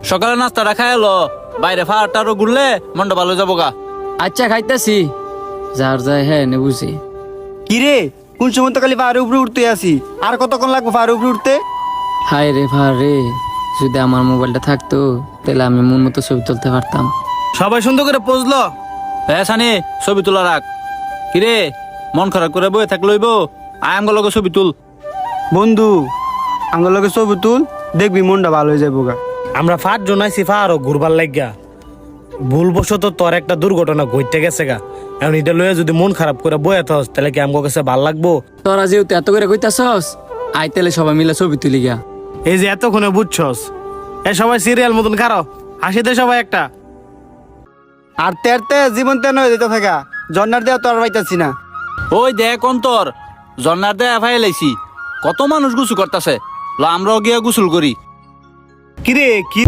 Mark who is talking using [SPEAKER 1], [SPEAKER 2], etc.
[SPEAKER 1] সকালে নাস্তাটা খাই এলো, বাইরে ফাটারও ঘুরলে মনটা ভালো যাবো গা।
[SPEAKER 2] আচ্ছা খাইতাছি, যার যায় হ্যাঁ নে বুঝি।
[SPEAKER 3] কিরে কোন সময় তো খালি পাহাড়ের উপরে উঠতে আসি, আর কতক্ষণ লাগবে পাহাড়ের উপরে উঠতে?
[SPEAKER 2] হায় রে ভারে, যদি আমার মোবাইলটা থাকতো তাহলে আমি মন মতো ছবি তুলতে পারতাম।
[SPEAKER 4] সবাই সুন্দর করে পৌঁছলো।
[SPEAKER 1] হ্যাঁ সানি, ছবি তোলা রাখ। কিরে মন খারাপ করে বয়ে থাক লইব, আয় আমগো লগে ছবি তুল।
[SPEAKER 3] বন্ধু আঙ্গুল লগে ছবি তুল, দেখবি মনটা ভালো হয়ে যাবো গা।
[SPEAKER 4] আমরা 5 জন আইছি পাহাড়ও ঘুরবার লাগিয়া। ভুলবশত তোর একটা দুর্ঘটনা ঘটতে গেছে গা। এখন এটা লইয়া যদি মন খারাপ করে বয়ে থাকস তাহলে কি আমগো কাছে ভাল লাগবো?
[SPEAKER 2] তোরা যেহেতু এত করে কইতাছস, আই তাহলে সবাই মিলে ছবি তুলি গা।
[SPEAKER 4] এই যে এতক্ষণে বুঝছস, এ সবাই সিরিয়াল মতন খারো, হাসি দে সবাই একটা।
[SPEAKER 3] আর তেরতে জীবন তেন হয়ে যেতে থাকা, জন্নার দেওয়া তো আর পাইতাছি না।
[SPEAKER 1] ওই দেখ অন্তর, জন্নার দেয়া ফাই লাইছি, কত মানুষ গুসু করতেছে, আমরাও গিয়া গুসুল করি।
[SPEAKER 4] কিরে কি